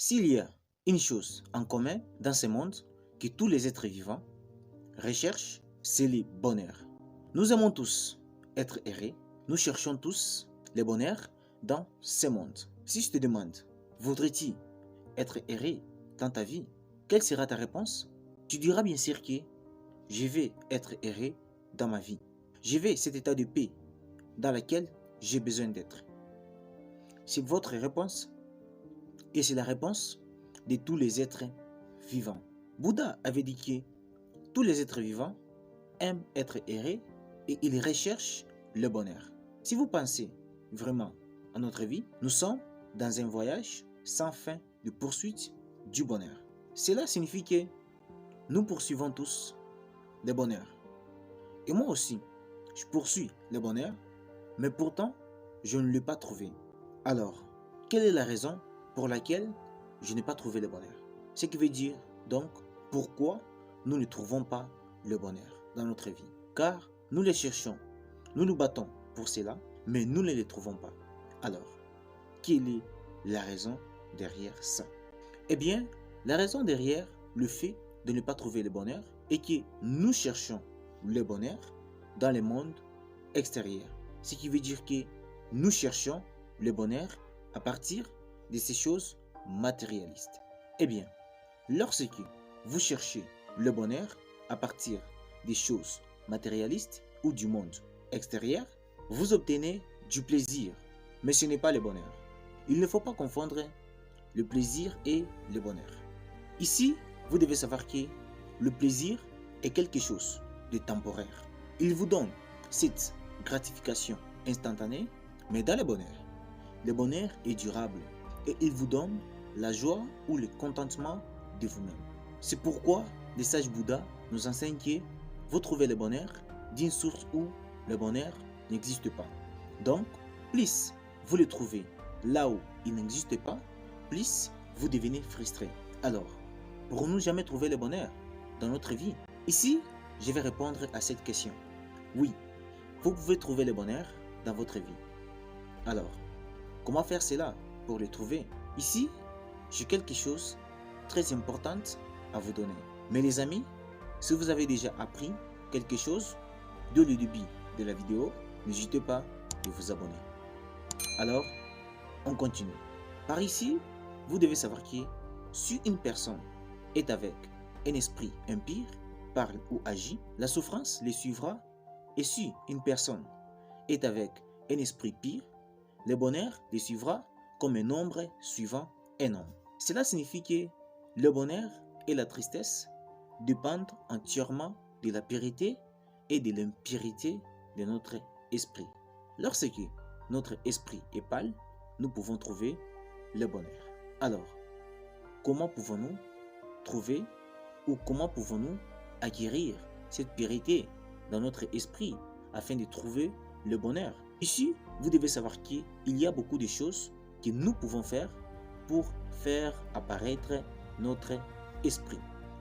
S'il y a une chose en commun dans ce monde que tous les êtres vivants recherchent, c'est le bonheur. Nous aimons tous être heureux, nous cherchons tous le bonheur dans ce monde. Si je te demande, voudrais-tu être heureux dans ta vie? Quelle sera ta réponse? Tu diras bien sûr que je vais être heureux dans ma vie. Je vais cet état de paix dans lequel j'ai besoin d'être. C'est votre réponse et c'est la réponse de tous les êtres vivants. Bouddha avait dit que tous les êtres vivants aiment être heureux et ils recherchent le bonheur. Si vous pensez vraiment à notre vie, nous sommes dans un voyage sans fin de poursuite du bonheur. Cela signifie que nous poursuivons tous le bonheur. Et moi aussi, je poursuis le bonheur, mais pourtant, je ne l'ai pas trouvé. Alors, quelle est la raison pour laquelle je n'ai pas trouvé le bonheur? Ce qui veut dire, donc, pourquoi nous ne trouvons pas le bonheur dans notre vie. Car nous les cherchons, nous nous battons pour cela, mais nous ne les trouvons pas. Alors, quelle est la raison derrière ça? Eh bien, la raison derrière le fait de ne pas trouver le bonheur est que nous cherchons le bonheur dans le monde extérieur. Ce qui veut dire que nous cherchons le bonheur à partir de ces choses matérialistes. Eh bien, lorsque vous cherchez le bonheur à partir des choses matérialistes ou du monde extérieur, vous obtenez du plaisir, mais ce n'est pas le bonheur. Il ne faut pas confondre le plaisir et le bonheur. Ici, vous devez savoir que le plaisir est quelque chose de temporaire. Il vous donne cette gratification instantanée, mais dans le bonheur est durable et il vous donne la joie ou le contentement de vous-même. C'est pourquoi les sages Bouddha nous enseignent que vous trouvez le bonheur d'une source où le bonheur n'existe pas. Donc, plus vous le trouvez là où il n'existe pas, plus vous devenez frustré. Alors, pourrons-nous jamais trouver le bonheur dans notre vie? Ici, je vais répondre à cette question. Oui, vous pouvez trouver le bonheur dans votre vie. Alors, comment faire cela pour le trouver? Ici, j'ai quelque chose de très important à vous donner. Mais les amis, si vous avez déjà appris quelque chose dès le début de la vidéo, n'hésitez pas de vous abonner. Alors, on continue. Par ici, vous devez savoir que si une personne est avec un esprit impur, parle ou agit, la souffrance les suivra. Et si une personne est avec un esprit pire, le bonheur les suivra comme un nombre suivant un nombre. Cela signifie que le bonheur et la tristesse dépendent entièrement de la pureté et de l'impurité de notre esprit. Lorsque notre esprit est pâle, nous pouvons trouver le bonheur. Alors, comment pouvons-nous trouver ou comment pouvons-nous acquérir cette pureté dans notre esprit afin de trouver le bonheur? Ici, vous devez savoir qu'il y a beaucoup de choses que nous pouvons faire pour faire apparaître notre esprit.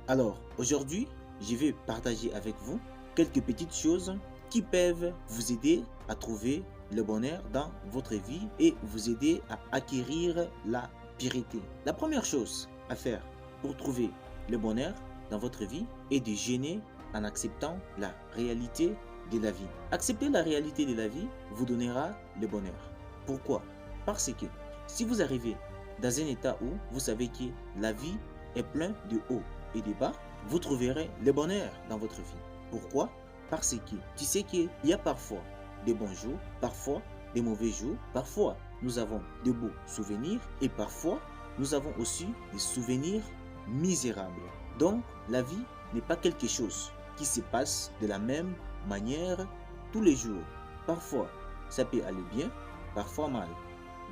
Alors, aujourd'hui, je vais partager avec vous quelques petites choses qui peuvent vous aider à trouver le bonheur dans votre vie et vous aider à acquérir la pureté. La première chose à faire pour trouver le bonheur dans votre vie est de gêner en acceptant la réalité de la vie. Accepter la réalité de la vie vous donnera le bonheur. Pourquoi? Parce que si vous arrivez dans un état où vous savez que la vie est pleine de hauts et de bas, vous trouverez le bonheur dans votre vie. Pourquoi? Parce que tu sais qu'il y a parfois des bons jours, parfois des mauvais jours, parfois nous avons de beaux souvenirs et parfois nous avons aussi des souvenirs misérables. Donc la vie n'est pas quelque chose qui se passe de la même manière tous les jours. Parfois ça peut aller bien, parfois mal.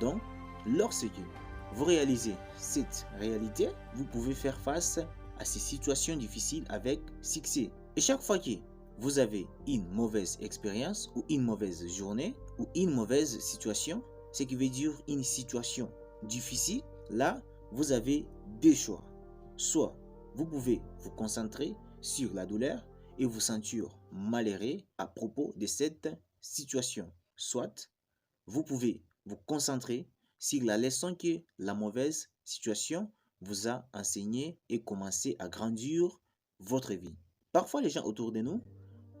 Donc lorsque vous réalisez cette réalité, vous pouvez faire face à ces situations difficiles avec succès. Et chaque fois que vous avez une mauvaise expérience ou une mauvaise journée ou une mauvaise situation, ce qui veut dire une situation difficile, là, vous avez deux choix. Soit vous pouvez vous concentrer sur la douleur et vous sentir malheureux à propos de cette situation. Soit vous pouvez vous concentrer sur la leçon que la mauvaise situation vous a enseigné et commencé à grandir votre vie. Parfois, les gens autour de nous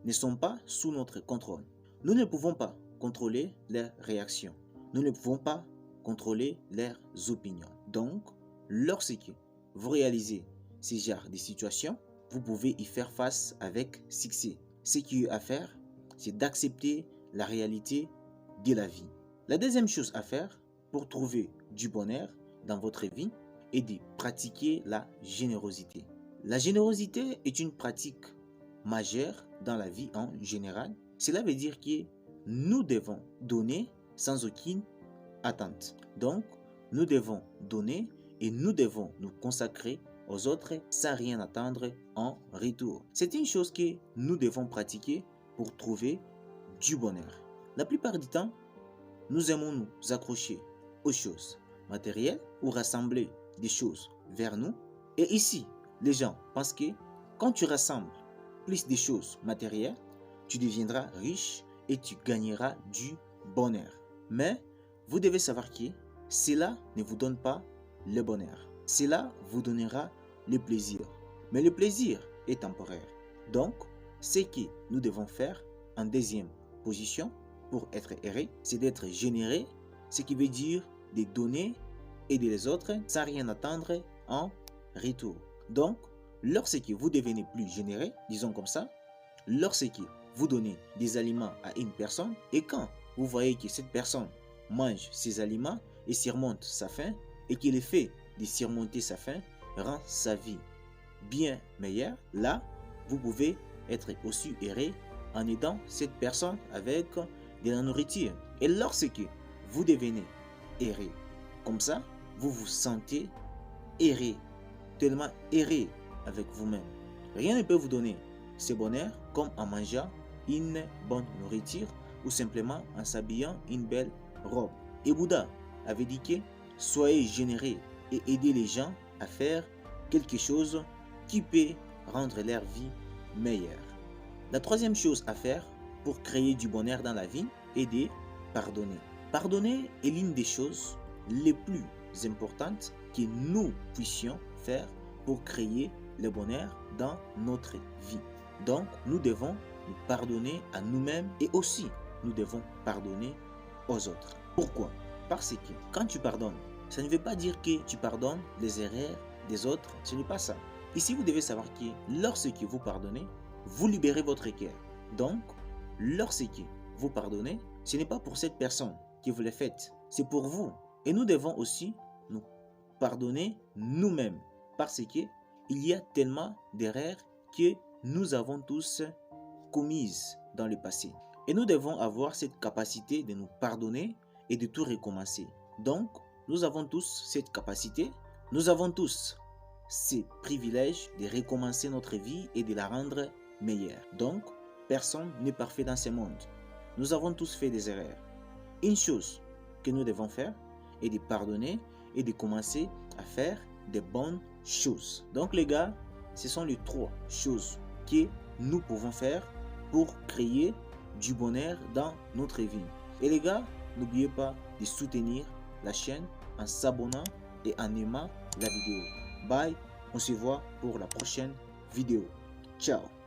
ne sont pas sous notre contrôle. Nous ne pouvons pas contrôler leurs réactions. Nous ne pouvons pas contrôler leurs opinions. Donc, lorsque vous réalisez ce genre de situation, vous pouvez y faire face avec succès. Ce qu'il y a à faire, c'est d'accepter la réalité de la vie. La deuxième chose à faire pour trouver du bonheur dans votre vie est de pratiquer la générosité. La générosité est une pratique majeure dans la vie en général. Cela veut dire que nous devons donner sans aucune attente. Donc, nous devons donner et nous devons nous consacrer aux autres sans rien attendre en retour. C'est une chose que nous devons pratiquer pour trouver du bonheur. La plupart du temps, nous aimons nous accrocher aux choses matérielles ou rassembler des choses vers nous. Et ici, les gens pensent que quand tu rassembles plus de choses matérielles, tu deviendras riche et tu gagneras du bonheur. Mais vous devez savoir que cela ne vous donne pas le bonheur. Cela vous donnera le plaisir. Mais le plaisir est temporaire. Donc, ce que nous devons faire en deuxième position pour être heureux, c'est d'être généreux, ce qui veut dire de donner, aider les autres sans rien attendre en retour. Donc, lorsque vous devenez plus généreux, disons comme ça, lorsque vous donnez des aliments à une personne et quand vous voyez que cette personne mange ces aliments et surmonte sa faim et que le fait de surmonter sa faim rend sa vie bien meilleure, là, vous pouvez être aussi heureux en aidant cette personne avec de la nourriture. Et lorsque vous devenez heureux comme ça, vous vous sentez heureux, tellement heureux avec vous-même. Rien ne peut vous donner ce bonheur comme en mangeant une bonne nourriture ou simplement en s'habillant une belle robe. Et Bouddha avait dit que soyez généreux et aidez les gens à faire quelque chose qui peut rendre leur vie meilleure. La troisième chose à faire pour créer du bonheur dans la vie est de pardonner. Pardonner est l'une des choses les plus importantes que nous puissions faire pour créer le bonheur dans notre vie. Donc, nous devons nous pardonner à nous-mêmes et aussi nous devons pardonner aux autres. Pourquoi? Parce que quand tu pardonnes, ça ne veut pas dire que tu pardonnes les erreurs des autres. Ce n'est pas ça. Ici, vous devez savoir que lorsque vous pardonnez, vous libérez votre cœur. Donc, lorsque vous pardonnez, ce n'est pas pour cette personne que vous le faites, c'est pour vous. Et nous devons aussi nous pardonner nous-mêmes parce que il y a tellement d'erreurs que nous avons tous commises dans le passé. Et nous devons avoir cette capacité de nous pardonner et de tout recommencer. Donc, nous avons tous cette capacité, nous avons tous ces privilèges de recommencer notre vie et de la rendre meilleure. Donc, personne n'est parfait dans ce monde. Nous avons tous fait des erreurs. Une chose que nous devons faire est de pardonner et de commencer à faire de bonnes choses. Donc les gars, ce sont les trois choses que nous pouvons faire pour créer du bonheur dans notre vie. Et les gars, n'oubliez pas de soutenir la chaîne en s'abonnant et en aimant la vidéo. Bye, on se voit pour la prochaine vidéo. Ciao.